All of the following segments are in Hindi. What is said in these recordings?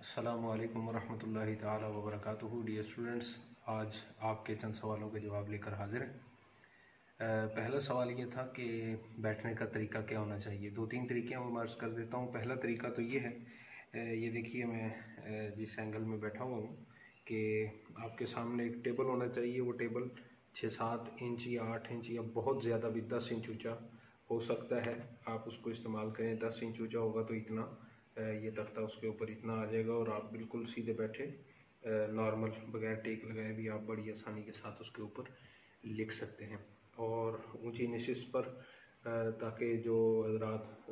अस्सलामुअलैकुम वरहमतुल्लाहि ताला वबरकातुहू। डियर स्टूडेंट्स, आज आपके चंद सवालों के जवाब लेकर हाजिर हैं। पहला सवाल ये था कि बैठने का तरीका क्या होना चाहिए। दो तीन तरीके मैं मार्च कर देता हूँ। पहला तरीका तो ये है, ये देखिए मैं जिस एंगल में बैठा हुआ हूँ कि आपके सामने एक टेबल होना चाहिए। वो टेबल 6-7 इंच या 8 इंच या बहुत ज़्यादा भी 10 इंच ऊंचा हो सकता है, आप उसको इस्तेमाल करें। 10 इंच ऊंचा होगा तो इतना ये तख्ता उसके ऊपर इतना आ जाएगा और आप बिल्कुल सीधे बैठे नॉर्मल बगैर टेक लगाए भी आप बड़ी आसानी के साथ उसके ऊपर लिख सकते हैं। और ऊंची नशिस्त पर ताकि जो रात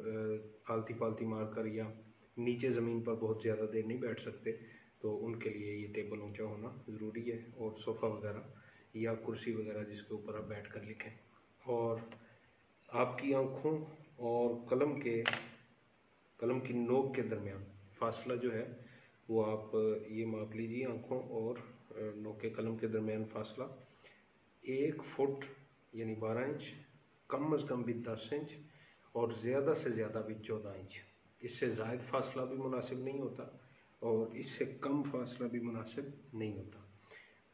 आलती पालती मार कर या नीचे ज़मीन पर बहुत ज़्यादा देर नहीं बैठ सकते, तो उनके लिए ये टेबल ऊंचा होना ज़रूरी है। और सोफ़ा वगैरह या कुर्सी वगैरह जिसके ऊपर आप बैठ कर लिखें। और आपकी आँखों और कलम की नोक के दरमियान फासला जो है वो आप ये माप लीजिए। आँखों और नोक के कलम के दरमियान फासला 1 फुट यानी 12 इंच, कम अज़ कम भी 10 इंच और ज़्यादा से ज़्यादा भी 14 इंच। इससे ज़ायद फासला भी मुनासिब नहीं होता और इससे कम फासला भी मुनासिब नहीं होता।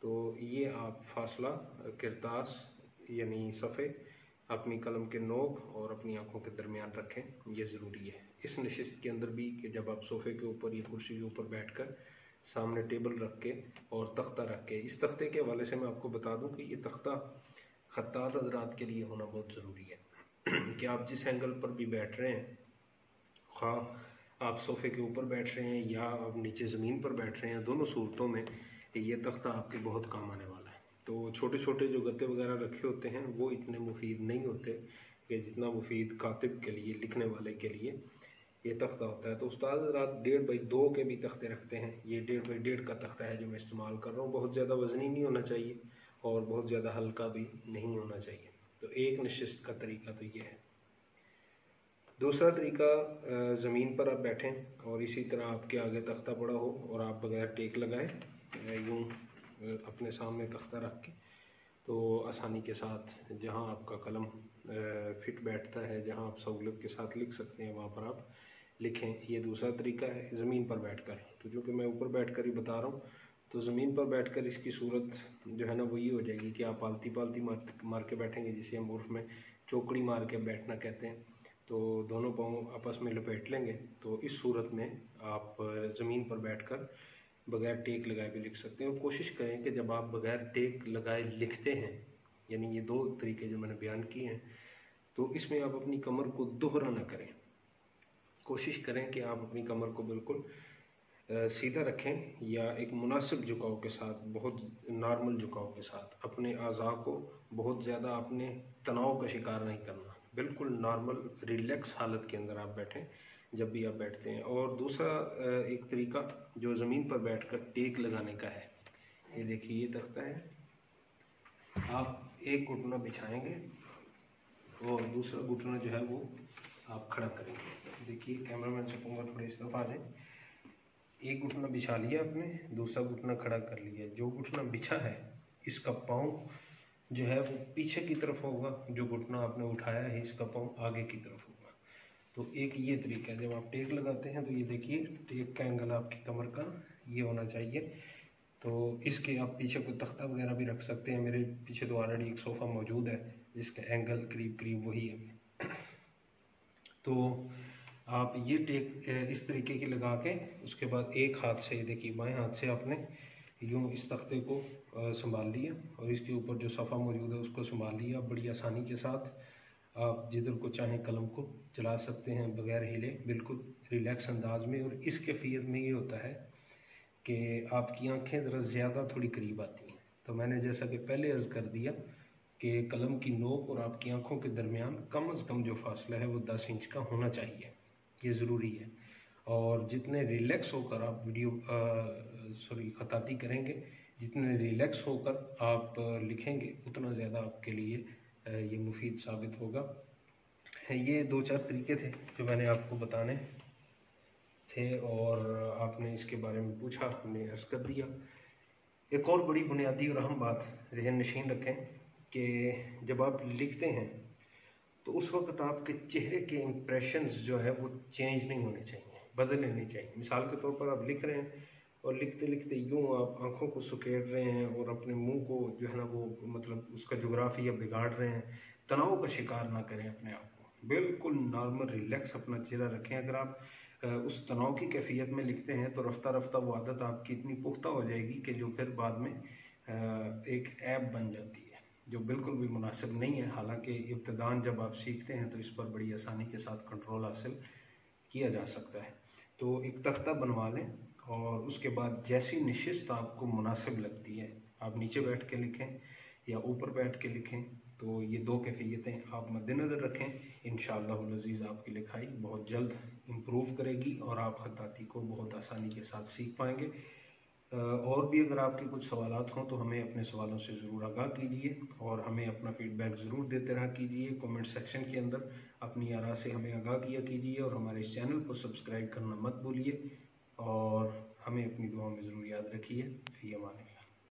तो ये आप फासला किरतास यानी सफ़े अपनी कलम के नोक और अपनी आंखों के दरमियान रखें, ये ज़रूरी है। इस नशिस्त के अंदर भी कि जब आप सोफ़े के ऊपर या कुर्सी के ऊपर बैठकर सामने टेबल रख के और तख्ता रख के, इस तख्ते के हवाले से मैं आपको बता दूं कि ये तख्ता खत्तात हज़रात के लिए होना बहुत ज़रूरी है कि आप जिस एंगल पर भी बैठ रहे हैं, खा आप सोफ़े के ऊपर बैठ रहे हैं या आप नीचे ज़मीन पर बैठ रहे हैं, दोनों सूरतों में ये तख्ता आपके बहुत काम आने वाला है। तो छोटे छोटे जो गत्ते वगैरह रखे होते हैं वो इतने मुफीद नहीं होते कि जितना मुफीद कातिब के लिए, लिखने वाले के लिए ये तख्ता होता है। तो उस्ताद हज़रात 1.5 बाई 2 के भी तख्ते रखते हैं। ये 1.5 बाई 1.5 का तख्ता है जो मैं इस्तेमाल कर रहा हूँ। बहुत ज़्यादा वज़नी नहीं होना चाहिए और बहुत ज़्यादा हल्का भी नहीं होना चाहिए। तो एक नशिस्त का तरीका तो ये है। दूसरा तरीका, ज़मीन पर आप बैठें और इसी तरह आपके आगे तख्ता पड़ा हो और आप बगैर टेक लगाए यूँ अपने सामने तख्ता रख के, तो आसानी के साथ जहाँ आपका कलम फिट बैठता है, जहाँ आप सहूलत के साथ लिख सकते हैं, वहाँ पर आप लिखें। ये दूसरा तरीका है ज़मीन पर बैठकर। तो जो कि मैं ऊपर बैठकर ही बता रहा हूँ, तो ज़मीन पर बैठकर इसकी सूरत जो है ना वो ये हो जाएगी कि आप आलती पालती मार के बैठेंगे, जिसे हम उर्फ में चौकड़ी मार के बैठना कहते हैं। तो दोनों पाँव आपस में लपेट लेंगे। तो इस सूरत में आप ज़मीन पर बैठकर बगैर टेक लगाए भी लिख सकते हैं। और कोशिश करें कि जब आप बगैर टेक लगाए लिखते हैं, यानी ये 2 तरीके जो मैंने बयान किए हैं, तो इसमें आप अपनी कमर को दोहरा ना करें। कोशिश करें कि आप अपनी कमर को बिल्कुल सीधा रखें या एक मुनासिब झुकाव के साथ, बहुत नॉर्मल झुकाव के साथ। अपने आज़ा को बहुत ज़्यादा अपने तनाव का शिकार नहीं करना, बिल्कुल नॉर्मल रिलैक्स हालत के अंदर आप बैठें जब भी आप बैठते हैं। और दूसरा एक तरीका जो ज़मीन पर बैठकर टेक लगाने का है, ये देखिए ये तख्ता है, आप एक घुटना बिछाएंगे और दूसरा घुटना जो है वो आप खड़ा करेंगे। देखिए कैमरामैन से कहूँगा थोड़े इस तरफ आ जाए। एक घुटना बिछा लिया आपने, दूसरा घुटना खड़ा कर लिया। जो घुटना बिछा है इसका पाँव जो है वो पीछे की तरफ होगा, जो घुटना आपने उठाया है इसका पाँव आगे की तरफ होगा। तो एक ये तरीका है। जब आप टेक लगाते हैं तो ये देखिए टेक का एंगल आपकी कमर का ये होना चाहिए। तो इसके आप पीछे कोई तख्ता वगैरह भी रख सकते हैं। मेरे पीछे तो ऑलरेडी एक सोफ़ा मौजूद है जिसका एंगल करीब करीब वही है। तो आप ये टेक इस तरीके की लगा के उसके बाद एक हाथ से, देखिए बाएं हाथ से आपने यूँ इस तख्ते को संभाल लिया और इसके ऊपर जो सफ़ा मौजूद है उसको संभाल लिया। बड़ी आसानी के साथ आप जिधर को चाहें कलम को चला सकते हैं बगैर हिले, बिल्कुल रिलैक्स अंदाज में। और इस कैफियत में ये होता है कि आपकी आंखें ज़रा ज़्यादा थोड़ी करीब आती हैं। तो मैंने जैसा कि पहले अर्ज़ कर दिया कि कलम की नोक और आपकी आंखों के दरमियान कम से कम जो फासला है वो 10 इंच का होना चाहिए, ये ज़रूरी है। और जितने रिलैक्स होकर आप खताती करेंगे, जितने रिलैक्स होकर आप लिखेंगे, उतना ज़्यादा आपके लिए ये मुफीद साबित होगा। ये 2-4 तरीके थे जो मैंने आपको बताने थे और आपने इसके बारे में पूछा, हमने अर्ज़ कर दिया। एक और बड़ी बुनियादी और अहम बात ज़हन नशीन रखें कि जब आप लिखते हैं तो उस वक्त आपके चेहरे के इम्प्रेशंस जो है वो चेंज नहीं होने चाहिए। बदल लेनी चाहिए। मिसाल के तौर पर आप लिख रहे हैं और लिखते लिखते यूँ आप आँखों को सुकेड़ रहे हैं और अपने मुंह को जो है ना वो मतलब उसका जोग्राफिया बिगाड़ रहे हैं। तनाव का शिकार ना करें अपने आप को, बिल्कुल नॉर्मल रिलैक्स अपना चेहरा रखें। अगर आप उस तनाव की कैफियत में लिखते हैं तो रफ्ता रफ्ता वो आदत आपकी इतनी पुख्ता हो जाएगी कि जो फिर बाद में एक ऐप बन जाती है, जो बिल्कुल भी मुनासिब नहीं है। हालांकि इब्तदान जब आप सीखते हैं तो इस पर बड़ी आसानी के साथ कंट्रोल हासिल किया जा सकता है। तो एक तख्ता बनवा लें और उसके बाद जैसी नशिस्त आपको मुनासिब लगती है, आप नीचे बैठ के लिखें या ऊपर बैठ के लिखें, तो ये दो कैफियतें आप मद्देनज़र रखें। इंशाअल्लाह अज़ीज़ आपकी लिखाई बहुत जल्द इम्प्रूव करेगी और आप खत्ताती को बहुत आसानी के साथ सीख पाएंगे। और भी अगर आपके कुछ सवालात हों तो हमें अपने सवालों से ज़रूर आगाह कीजिए और हमें अपना फीडबैक ज़रूर देते रहा कीजिए। कमेंट सेक्शन के अंदर अपनी आरा से हमें आगाह किया कीजिए और हमारे इस चैनल को सब्सक्राइब करना मत भूलिए और हमें अपनी दुआ में ज़रूर याद रखिए। फ़ी अमान अल्लाह।